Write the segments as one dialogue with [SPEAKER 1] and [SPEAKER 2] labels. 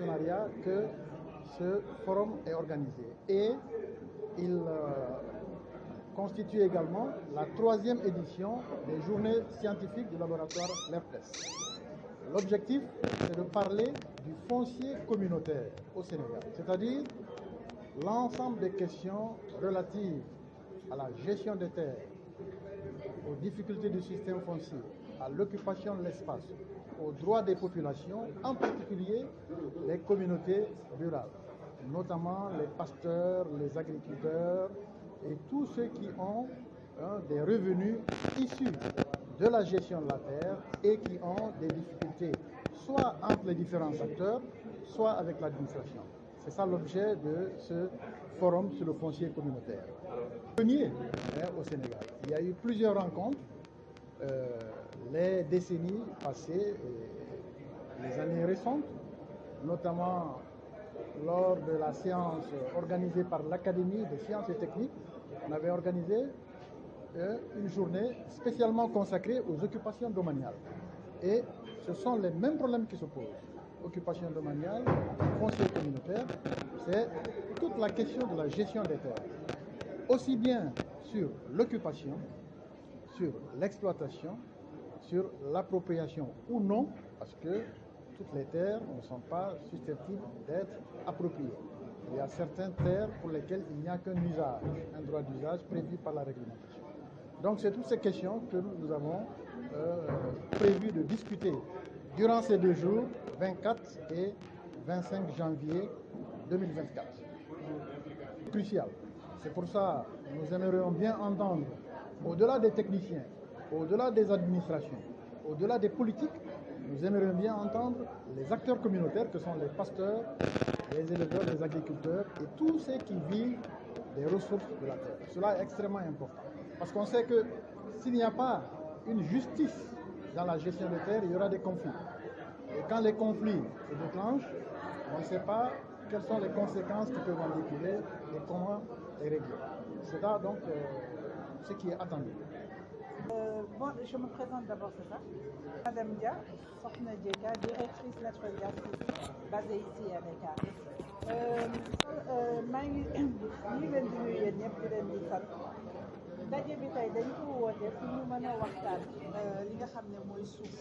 [SPEAKER 1] partenariat que ce forum est organisé. Et il constitue également la 3e édition des journées scientifiques du laboratoire LERPES. L'objectif, c'est de parler du foncier communautaire au Sénégal, c'est-à-dire l'ensemble des questions relatives à la gestion des terres, aux difficultés du système foncier, à l'occupation de l'espace, aux droits des populations, en particulier les communautés rurales, notamment les pasteurs, les agriculteurs et tous ceux qui ont des revenus issus de la gestion de la terre et qui ont des difficultés, soit entre les différents acteurs, soit avec l'administration. C'est ça l'objet de ce forum sur le foncier communautaire. Premier au Sénégal. Il y a eu plusieurs rencontres, les décennies passées et les années récentes, notamment lors de la séance organisée par l'Académie des sciences et techniques. On avait organisé une journée spécialement consacrée aux occupations domaniales. Et ce sont les mêmes problèmes qui se posent. Occupation domaniale, foncier communautaire, c'est toute la question de la gestion des terres. Aussi bien sur l'occupation, sur l'exploitation, sur l'appropriation ou non, parce que toutes les terres ne sont pas susceptibles d'être appropriées. Il y a certaines terres pour lesquelles il n'y a qu'un usage, un droit d'usage prévu par la réglementation. Donc c'est toutes ces questions que nous avons prévu de discuter durant ces 2 jours, 24 et 25 janvier 2024. Crucial. C'est pour ça que nous aimerions bien entendre, au-delà des techniciens, au-delà des administrations, au-delà des politiques, nous aimerions bien entendre les acteurs communautaires que sont les pasteurs, les éleveurs, les agriculteurs et tous ceux qui vivent des ressources de la terre. Cela est extrêmement important. Parce qu'on sait que s'il n'y a pas une justice dans la gestion des terres, il y aura des conflits. Et quand les conflits se déclenchent, on ne sait pas quelles sont les conséquences qui peuvent en découler et comment les régler. C'est là donc ce qui est attendu.
[SPEAKER 2] Bon, je me présente d'abord, c'est ça. Madame Dia, Sokhna Diéka, directrice Natural Gas basée ici à Dakar. maa ngi leen di nuyu yéen ñëpp di leen di sant daje bi tey dañ ko woote pour ñu mën a waxtaan li nga xam ne mooy suuf.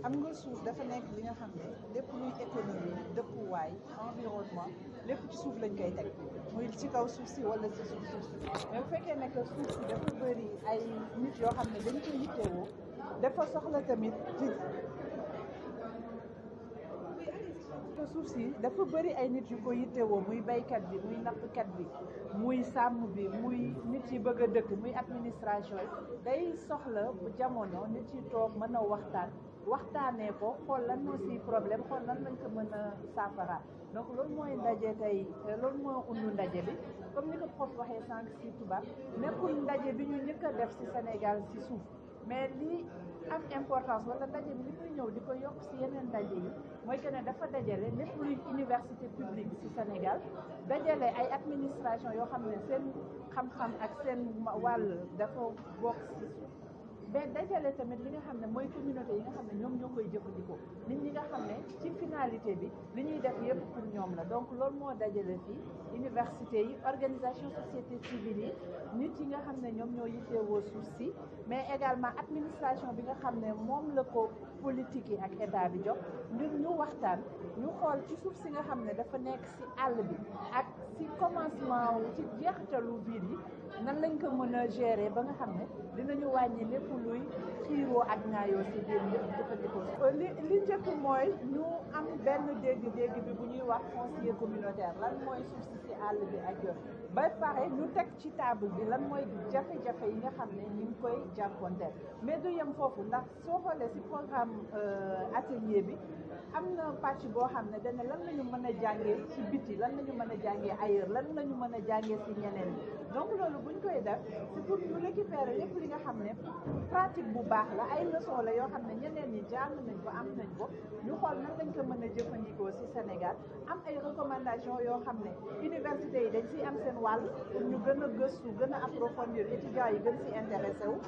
[SPEAKER 2] xam nga suuf dafa nekk li nga xam ne lépp luy économie dëkkuwaay environnement lépp ci suuf lañ koy teg muy ci kaw suuf si wala ci suuf si mais bu fekkee ne que suuf si dafa bëri ay nit yoo xam ne dañ koy yittewoo dafa soxla tamit ci suuf si dafa bëri ay nit yu ko yittewoo muy baykat bi muy nappkat bi muy sàmm bi muy nit yi bëgg a dëkk muy administration yi day soxla bu jamono nit yi toog mën a waxtaanee ko xool lan moo si problème xool lan lañ ko mën a saafara donc loolu mooy ndaje tey loolu moo undu ndaje bi comme ni ko prof waxee sànq si tubaab nekkul ndaje bi ñu njëkk a def si Sénégal si suuf mais lii am importance wala ndaje bi li koy ñëw di ko yokk si yeneen ndaje yi mooy que ne dafa dajale lépp luy université publique si Sénégal dajale ay administration yoo xam ne seen xam-xam ak seen wàll dafa bokk si suuf mais dajale tamit li nga xam ne mooy communauté yi nga xam ne ñoom ñoo koy jëfandikoo nit ñi nga xam ne ci finalité bi li ñuy def yëpp pour ñoom la donc loolu moo dajale fii université yi organisation société civile yi nit yi nga xam ne ñoom ñoo yitteewoo suuf si mais également administration bi nga xam ne moom la ko politique yi ak état bi jox ngir ñu waxtaan ñu xool ci suuf si nga xam ne dafa nekk si àll bi ak si commencement wu ci jeexitalu biir yi nan lañ ko mën a gérer ba nga xam ne dinañu wàññi lépp luy xiiroo ak ñaayoo si biir jëfandikoo li njëkk mooy ñu am benn dégg-dégg bi bu ñuy wax foncier communautaire lan mooy suuf si àll bi ak yoon ba pare ñu teg ci table bi lan mooy jafe-jafe yi nga xam ne ñu ngi koy jànkonteel mais du yem foofu ndax soo xoolee si programme atelier bi am na pàcc boo xam ne dana lan la ñu mën a jàngee ci biti lan la ñu mën a jàngee ailleurs lan la ñu mën a jàngee si ñeneen ñi donc loolu buñ koy def c'est pour ñu récupérer lépp li nga xam ne pratique bu baax la ay leçon la yoo xam ne ñeneen ñi jàng nañ ko am nañ ko ñu xool nan lañ ko mën a jëfandikoo si Sénégal Sénégal am ay recommandations yoo xam ne université yi dañ siy am seen wàll pour ñu gën a gëstu gën a approfondir étudiants yi gën si intéressé wu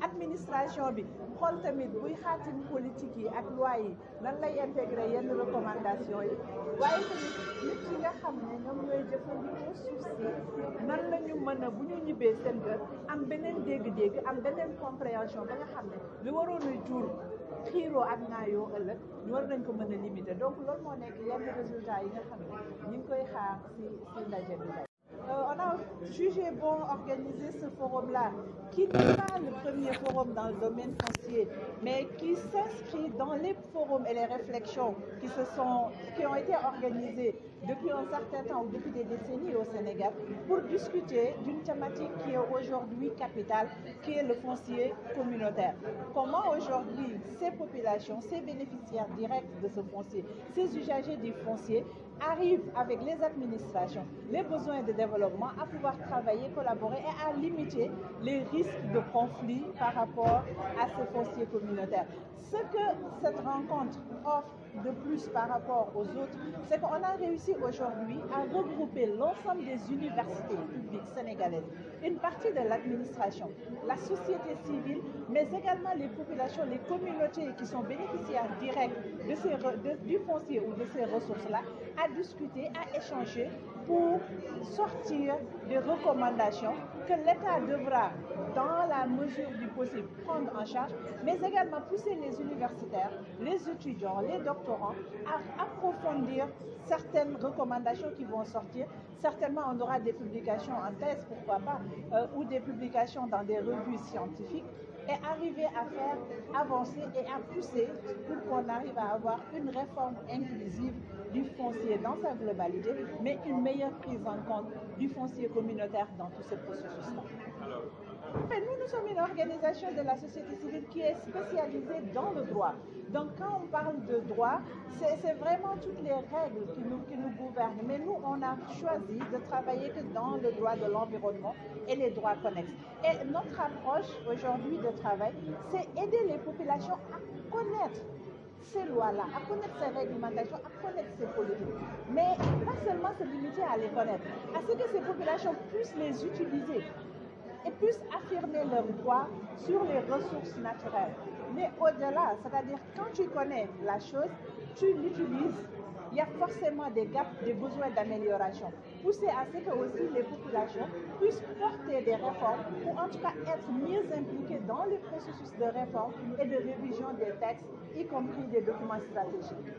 [SPEAKER 2] administration bi xool tamit buy xaatim politique yi ak loi yi nan lay intégrer yenn recommandations yi waaye tamit nit yi nga xam ne ñoom ñooy jëfandikoo suuf si nan la ñu mën a bu ñu ñibbee seen kër am beneen dégg-dégg am beneen compréhension ba nga xam ne li waroon a jur xiiroo ak naayoo ëllëg ñu war nañ ko mën a limiter donc loolu moo nekk yenn résultats yi nga xam ne ñu ngi koy xaar si ndaje bi tey. On a jugé bon organiser ce forum-là, qui n'est pas le premier forum dans le domaine foncier, mais qui s'inscrit dans les forums et les réflexions qui ont été organisés depuis un certain temps ou depuis des décennies au Sénégal pour discuter d'une thématique qui est aujourd'hui capitale, qui est le foncier communautaire. Comment aujourd'hui ces populations, ces bénéficiaires directs de ce foncier, ces usagers du foncier arrivent avec les administrations, les besoins de développement à pouvoir travailler, collaborer et à limiter les risques de conflit par rapport à ces fonciers communautaires. Ce que cette rencontre offre de plus par rapport aux autres, c'est qu'on a réussi aujourd'hui à regrouper l'ensemble des universités publiques sénégalaises, une partie de l'administration, la société civile, mais également les populations, les communautés qui sont bénéficiaires directs du foncier ou de ces ressources-là, à discuter, à échanger pour sortir des recommandations que l'État devra, dans la mesure du possible, prendre en charge, mais également pousser les universitaires, les étudiants, les doctorants à approfondir certaines recommandations qui vont sortir. Certainement, on aura des publications en thèse, pourquoi pas, ou des publications dans des revues scientifiques, et arriver à faire avancer et à pousser pour qu'on arrive à avoir une réforme inclusive du foncier dans sa globalité, mais une meilleure prise en compte du foncier communautaire dans tout ce processus-là. Enfin, nous sommes une organisation de la société civile qui est spécialisée dans le droit. Donc quand on parle de droit, c'est vraiment toutes les règles qui nous gouvernent. Mais nous, on a choisi de travailler que dans le droit de l'environnement et les droits connexes. Et notre approche aujourd'hui de travail, c'est aider les populations à connaître ces lois-là, à connaître ces réglementations, à connaître ces politiques. Mais pas seulement se limiter à les connaître, à ce que ces populations puissent les utiliser et puissent affirmer leurs droits sur les ressources naturelles. Mais au-delà, c'est-à-dire quand tu connais la chose, tu l'utilises, il y a forcément des gaps, des besoins d'amélioration. Pousser à ce que aussi les populations puissent porter des réformes ou en tout cas être mieux impliquées dans les processus de réforme et de révision des textes, y compris des documents stratégiques.